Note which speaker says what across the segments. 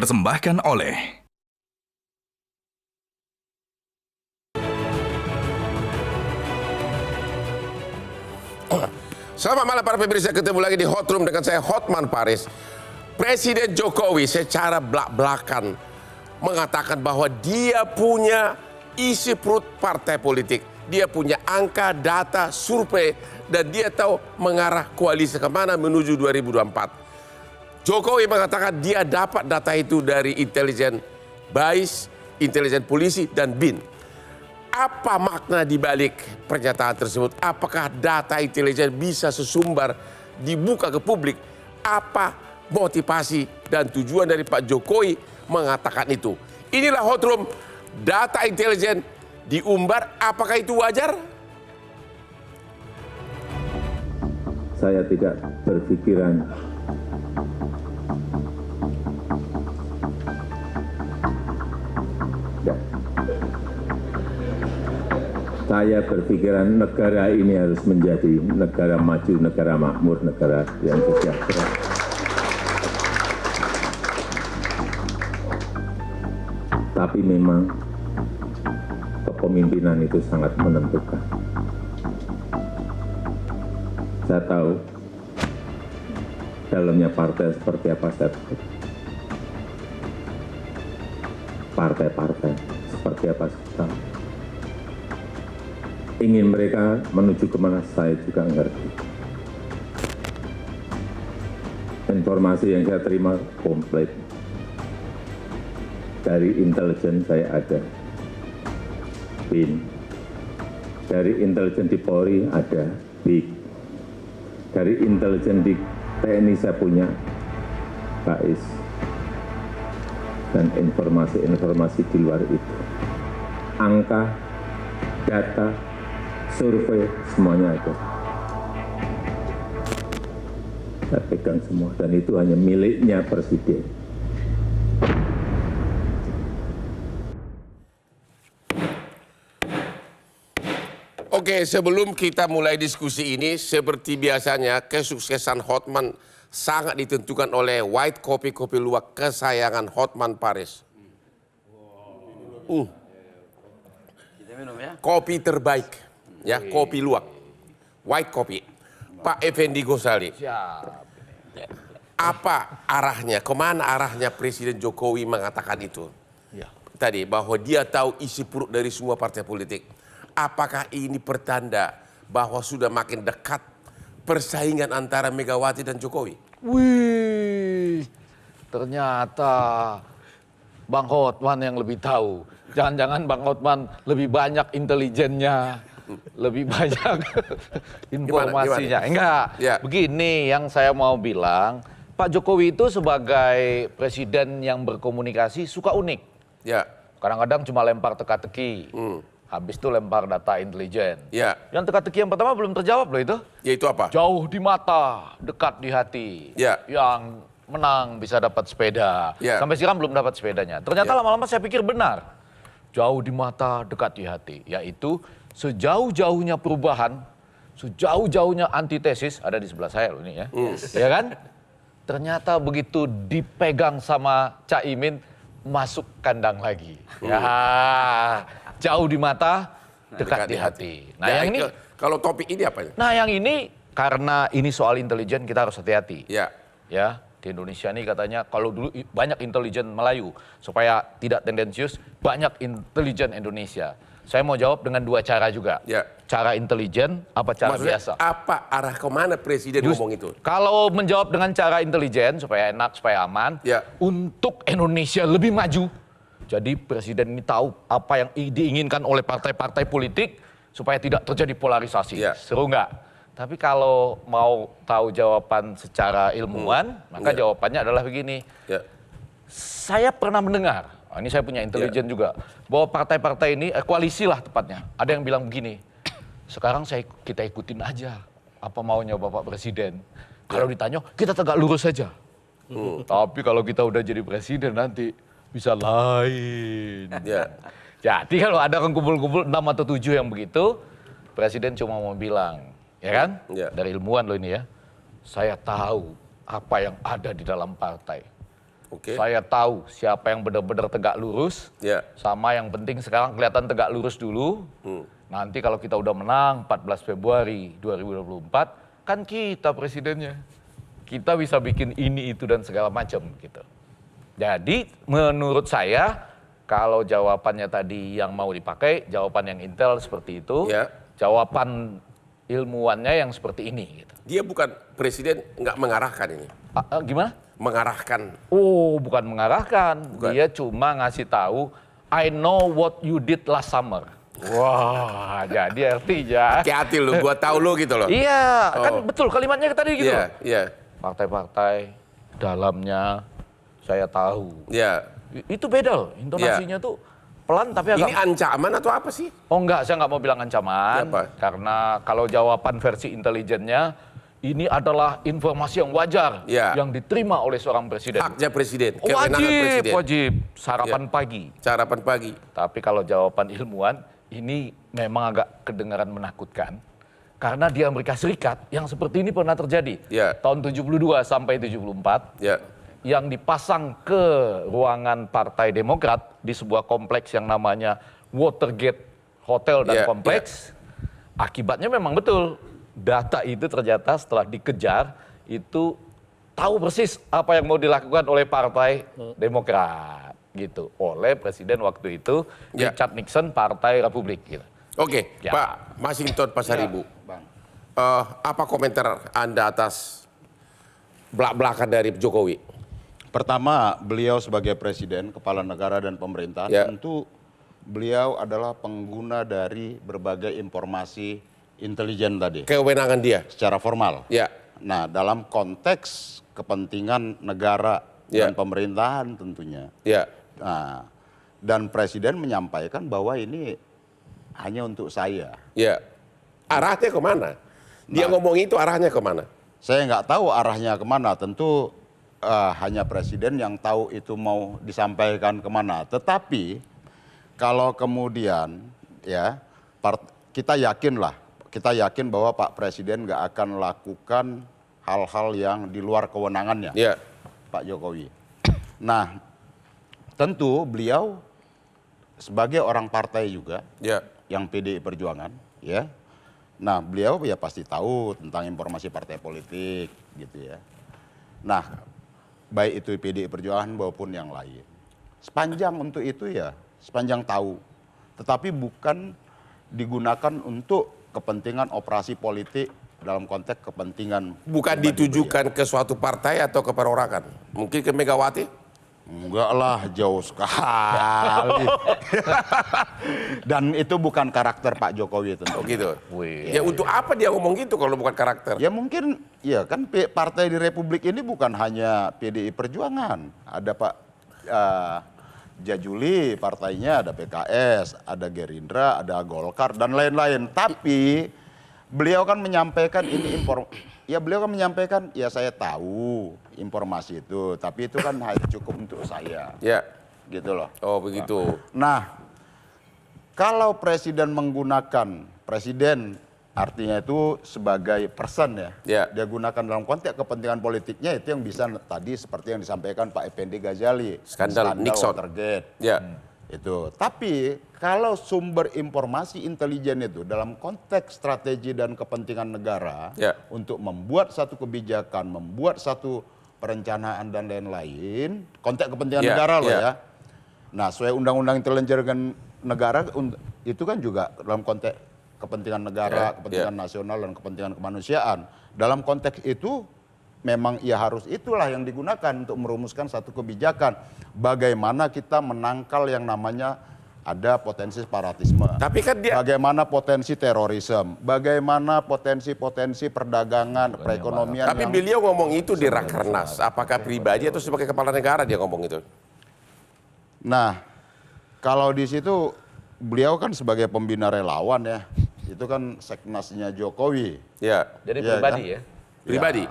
Speaker 1: dipersembahkan oleh
Speaker 2: Selamat malam para pemirsa, ketemu lagi di Hot Room dengan saya Hotman Paris. Presiden Jokowi secara belak-belakan mengatakan bahwa dia punya isi perut partai politik. Dia punya angka, data, survei, dan dia tahu mengarah koalisi kemana menuju 2024. Jokowi mengatakan dia dapat data itu dari intelijen BAIS, intelijen polisi, dan BIN. Apa makna dibalik pernyataan tersebut? Apakah data intelijen bisa sesumbar dibuka ke publik? Apa motivasi dan tujuan dari Pak Jokowi mengatakan itu? Inilah Hot Room, data intelijen diumbar, apakah itu wajar?
Speaker 3: Saya tidak berpikiran saya berpikiran negara ini harus menjadi negara maju, negara makmur, negara yang sejahtera. Tapi memang kepemimpinan itu sangat menentukan. Saya tahu dalamnya partai seperti apa, saya tahu. Partai-partai seperti apa, saya tahu. Ingin mereka menuju kemana, saya juga ngerti. Informasi yang saya terima komplit. Dari intelijen saya ada BIN. Dari intelijen di Polri ada BIK. Dari intelijen di TNI saya punya BAIS. Dan informasi-informasi di luar itu. Angka, data, survei, semuanya ada. Saya pegang semua, dan itu hanya miliknya Presiden.
Speaker 2: Oke, sebelum kita mulai diskusi ini, seperti biasanya kesuksesan Hotman sangat ditentukan oleh white kopi luwak kesayangan Hotman Paris. Kopi terbaik, ya, kopi luwak, white kopi. Pak Effendi Ghazali, apa arahnya, kemana arahnya Presiden Jokowi mengatakan itu? Tadi bahwa dia tahu isi perut dari semua partai politik. Apakah ini pertanda bahwa sudah makin dekat persaingan antara Megawati dan Jokowi?
Speaker 4: Wih, ternyata Bang Hotman yang lebih tahu. Jangan-jangan Bang Hotman lebih banyak intelijennya, lebih banyak informasinya.
Speaker 2: Gimana?
Speaker 4: Enggak,
Speaker 2: Ya.
Speaker 4: Begini yang saya mau bilang, Pak Jokowi itu sebagai presiden yang berkomunikasi suka unik.
Speaker 2: Ya.
Speaker 4: Kadang-kadang cuma lempar teka-teki. Habis itu lempar data intelijen.
Speaker 2: Ya.
Speaker 4: Yang teka-teki yang pertama belum terjawab loh itu.
Speaker 2: Yaitu apa?
Speaker 4: Jauh di mata, dekat di hati.
Speaker 2: Ya.
Speaker 4: Yang menang bisa dapat sepeda.
Speaker 2: Ya.
Speaker 4: Sampai sekarang belum dapat sepedanya. Ternyata
Speaker 2: Ya.
Speaker 4: lama-lama saya pikir benar. Jauh di mata, dekat di hati. Yaitu sejauh-jauhnya perubahan, sejauh-jauhnya antitesis, ada di sebelah saya loh ini ya. Ya kan? Ternyata begitu dipegang sama Caimin, masuk kandang lagi. Ya, jauh di mata, dekat di hati. Nah,
Speaker 2: Ya,
Speaker 4: yang ini,
Speaker 2: kalau topik ini apa?
Speaker 4: nah yang ini karena ini soal intelijen kita harus hati-hati.
Speaker 2: Ya.
Speaker 4: Ya, di Indonesia ini katanya kalau dulu banyak intelijen Melayu supaya tidak tendensius, banyak intelijen Indonesia. Saya mau jawab dengan dua cara juga.
Speaker 2: Ya.
Speaker 4: Cara intelijen apa cara
Speaker 2: Maksudnya
Speaker 4: biasa?
Speaker 2: apa arah kemana Presiden ngomong itu?
Speaker 4: Kalau menjawab dengan cara intelijen supaya enak, supaya aman,
Speaker 2: Ya.
Speaker 4: untuk Indonesia lebih maju. Jadi presiden ini tahu apa yang diinginkan oleh partai-partai politik supaya tidak terjadi polarisasi.
Speaker 2: Ya.
Speaker 4: Seru nggak? Tapi kalau mau tahu jawaban secara ilmuwan, maka
Speaker 2: Ya.
Speaker 4: jawabannya adalah begini.
Speaker 2: Ya.
Speaker 4: Saya pernah mendengar, ini saya punya intelijen juga, bahwa partai-partai ini, koalisi lah tepatnya, ada yang bilang begini, sekarang kita ikutin aja apa maunya Bapak Presiden. Kalau ditanya, kita tegak lurus saja. Tapi kalau kita udah jadi presiden nanti bisa lain.
Speaker 2: Ya.
Speaker 4: Jadi kalau ada orang kumpul-kumpul 6 atau 7 yang begitu, presiden cuma mau bilang, ya kan?
Speaker 2: Ya.
Speaker 4: Dari ilmuwan loh ini ya, saya tahu apa yang ada di dalam partai.
Speaker 2: Oke.
Speaker 4: Saya tahu siapa yang benar-benar tegak lurus.
Speaker 2: Ya.
Speaker 4: Sama yang penting sekarang kelihatan tegak lurus dulu. Nanti kalau kita udah menang 14 Februari 2024, kan kita presidennya. Kita bisa bikin ini, itu, dan segala macam gitu. Jadi menurut saya, kalau jawabannya tadi yang mau dipakai, jawaban yang intel seperti itu.
Speaker 2: Ya.
Speaker 4: Jawaban ilmuwannya yang seperti ini. Gitu.
Speaker 2: Dia bukan presiden, nggak mengarahkan ini.
Speaker 4: Gimana?
Speaker 2: Mengarahkan.
Speaker 4: Oh, bukan mengarahkan.
Speaker 2: Bukan.
Speaker 4: Dia cuma ngasih tahu, I know what you did last summer. Wah, jadi artinya.
Speaker 2: Hati-hati lu, gua tahu lu gitu loh.
Speaker 4: Iya, kan
Speaker 2: Oh.
Speaker 4: betul kalimatnya tadi gitu.
Speaker 2: Iya, iya,
Speaker 4: Partai-partai dalamnya saya tahu.
Speaker 2: iya.
Speaker 4: Itu beda loh, intonasinya tuh pelan tapi agak.
Speaker 2: Ini ancaman atau apa sih?
Speaker 4: Oh enggak, saya nggak mau bilang ancaman.
Speaker 2: Apa?
Speaker 4: Karena kalau jawaban versi intelijennya, ini adalah informasi yang wajar
Speaker 2: Ya.
Speaker 4: yang diterima oleh seorang presiden.
Speaker 2: Haknya presiden, kewenangan presiden.
Speaker 4: Wajib, sarapan pagi.
Speaker 2: Sarapan pagi.
Speaker 4: Tapi kalau jawaban ilmuwan, ini memang agak kedengaran menakutkan. Karena di Amerika Serikat, yang seperti ini pernah terjadi.
Speaker 2: Ya.
Speaker 4: Tahun 72 sampai 74,
Speaker 2: Ya.
Speaker 4: yang dipasang ke ruangan Partai Demokrat di sebuah kompleks yang namanya Watergate Hotel dan
Speaker 2: Ya,
Speaker 4: Kompleks. Akibatnya memang betul. Data itu ternyata setelah dikejar, itu tahu persis apa yang mau dilakukan oleh Partai Demokrat. Gitu, oleh Presiden waktu itu,
Speaker 2: Ya.
Speaker 4: Richard Nixon, Partai Republik. Gitu.
Speaker 2: Oke,
Speaker 4: Ya.
Speaker 2: Pak Masinton Pasaribu.
Speaker 1: Bang.
Speaker 2: Apa komentar Anda atas belak-belakan dari Jokowi?
Speaker 1: Pertama, beliau sebagai presiden, kepala negara dan pemerintahan,
Speaker 2: Ya.
Speaker 1: tentu beliau adalah pengguna dari berbagai informasi intelijen tadi,
Speaker 2: Kewenangan dia.
Speaker 1: secara formal.
Speaker 2: Ya.
Speaker 1: Nah, dalam konteks kepentingan negara
Speaker 2: Ya.
Speaker 1: dan pemerintahan tentunya.
Speaker 2: Ya.
Speaker 1: Nah, dan presiden menyampaikan bahwa ini hanya untuk saya.
Speaker 2: Ya. Arahnya kemana? Dia ngomong itu arahnya kemana?
Speaker 1: Saya nggak tahu arahnya kemana, tentu hanya presiden yang tahu itu mau disampaikan kemana. Tetapi kalau kemudian ya kita yakin bahwa Pak Presiden nggak akan lakukan hal-hal yang di luar kewenangannya,
Speaker 2: Ya.
Speaker 1: Pak Jokowi. Nah, tentu beliau sebagai orang partai juga
Speaker 2: Ya.
Speaker 1: yang PDI Perjuangan, ya. Nah, beliau ya pasti tahu tentang informasi partai politik, gitu ya. Nah, baik itu PDI Perjuangan maupun yang lain. Sepanjang untuk itu ya, sepanjang tahu. Tetapi bukan digunakan untuk kepentingan operasi politik dalam konteks kepentingan.
Speaker 2: Bukan
Speaker 1: pribadi
Speaker 2: ditujukan ke suatu partai atau ke perorangan. Mungkin ke Megawati?
Speaker 1: Enggak lah, jauh sekali. Dan itu bukan karakter Pak Jokowi tentu.
Speaker 2: Oh gitu.
Speaker 4: Wih.
Speaker 2: Ya untuk apa dia ngomong gitu kalau bukan karakter?
Speaker 1: Ya mungkin, ya kan partai di Republik ini bukan hanya PDI Perjuangan. Ada Pak Jajuli partainya, ada PKS, ada Gerindra, ada Golkar, dan lain-lain. Tapi beliau kan menyampaikan ini beliau kan menyampaikan, ya saya tahu informasi itu, tapi itu kan hanya cukup untuk saya.
Speaker 2: Ya.
Speaker 1: Gitu loh.
Speaker 2: Oh begitu.
Speaker 1: Nah, kalau presiden menggunakan, presiden artinya itu sebagai person ya,
Speaker 2: Ya.
Speaker 1: dia gunakan dalam konteks kepentingan politiknya, itu yang bisa tadi seperti yang disampaikan Pak Effendi Ghazali.
Speaker 2: Skandal Nixon.
Speaker 1: Watergate.
Speaker 2: Ya.
Speaker 1: Itu. Tapi kalau sumber informasi intelijen itu dalam konteks strategi dan kepentingan negara
Speaker 2: Ya.
Speaker 1: untuk membuat satu kebijakan, membuat satu perencanaan dan lain-lain, konteks kepentingan
Speaker 2: Ya,
Speaker 1: negara loh
Speaker 2: ya.
Speaker 1: ya. Nah, sesuai Undang-Undang Intelijen Negara itu kan juga dalam konteks kepentingan negara,
Speaker 2: Ya,
Speaker 1: kepentingan nasional dan kepentingan kemanusiaan. Dalam konteks itu memang ya harus itulah yang digunakan untuk merumuskan satu kebijakan. Bagaimana kita menangkal yang namanya ada potensi separatisme.
Speaker 2: Tapi kan dia
Speaker 1: Bagaimana potensi terorisme, bagaimana potensi-potensi perdagangan, perekonomian.
Speaker 2: Tapi
Speaker 1: yang-
Speaker 2: beliau ngomong itu di Rakernas. Apakah pribadi atau sebagai kepala negara dia ngomong itu?
Speaker 1: Nah, kalau di situ beliau kan sebagai pembina relawan ya, itu kan seknasnya Jokowi.
Speaker 2: Ya.
Speaker 4: Jadi
Speaker 1: Iya,
Speaker 4: pribadi
Speaker 1: kan?
Speaker 4: ya.
Speaker 2: Pribadi.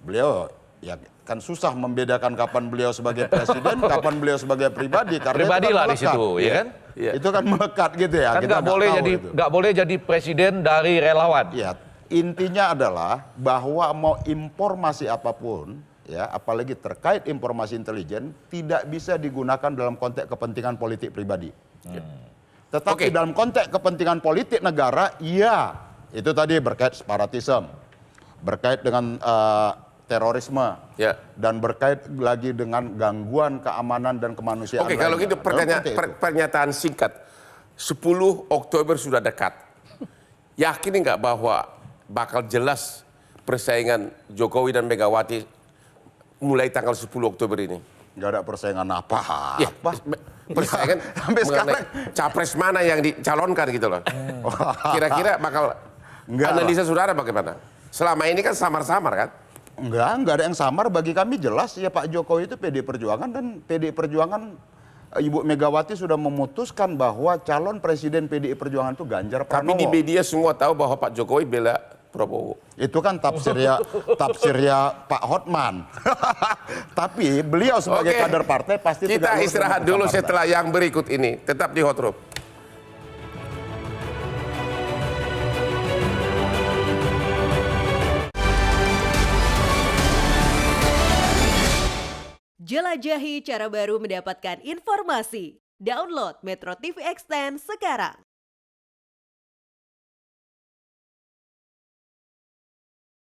Speaker 1: Beliau ya kan susah membedakan kapan beliau sebagai presiden, kapan beliau sebagai pribadi. Karena
Speaker 4: Pribadi
Speaker 1: itu kan
Speaker 4: lah di
Speaker 1: melekat.
Speaker 4: situ, ya kan?
Speaker 2: Iya.
Speaker 1: Itu kan melekat gitu ya.
Speaker 4: Kan
Speaker 1: kita
Speaker 4: nggak boleh
Speaker 1: tahu
Speaker 4: jadi
Speaker 1: itu.
Speaker 4: nggak boleh jadi presiden dari relawan.
Speaker 1: Ya, intinya adalah bahwa mau informasi apapun ya, apalagi terkait informasi intelijen tidak bisa digunakan dalam konteks kepentingan politik pribadi. Tetapi
Speaker 2: Oke.
Speaker 1: dalam konteks kepentingan politik negara, iya, itu tadi berkait separatisme, berkait dengan terorisme,
Speaker 2: Ya.
Speaker 1: dan berkait lagi dengan gangguan keamanan dan kemanusiaan.
Speaker 2: Oke, kalau
Speaker 1: lainnya.
Speaker 2: gitu
Speaker 1: Dalam konteks itu.
Speaker 2: pernyataan singkat. 10 Oktober sudah dekat. Yakin nggak bahwa bakal jelas persaingan Jokowi dan Megawati mulai tanggal 10 Oktober ini?
Speaker 1: Nggak ada persaingan apa?
Speaker 2: Ya, persaingan
Speaker 1: sampai
Speaker 2: mengenai
Speaker 1: sekarang.
Speaker 2: capres mana yang dicalonkan gitu loh. Kira-kira bakal
Speaker 1: Enggak
Speaker 2: analisa saudara bagaimana? Selama ini kan samar-samar kan?
Speaker 1: Enggak ada yang samar. Bagi kami jelas ya Pak Jokowi itu PDI Perjuangan, dan PDI Perjuangan Ibu Megawati sudah memutuskan bahwa calon presiden PDI Perjuangan itu Ganjar
Speaker 2: Tapi di
Speaker 1: Pranowo.
Speaker 2: media semua tahu bahwa Pak Jokowi bela Prabowo.
Speaker 1: Itu kan tafsirnya Pak Hotman. Tapi beliau sebagai
Speaker 2: Oke.
Speaker 1: kader partai pasti
Speaker 2: Kita
Speaker 1: lurus
Speaker 2: istirahat
Speaker 1: dengan
Speaker 2: dulu
Speaker 1: keputusan
Speaker 2: setelah yang berikut ini. Tetap di Hot Room.
Speaker 5: Jelajahi cara baru mendapatkan informasi. Download Metro TV Extend sekarang.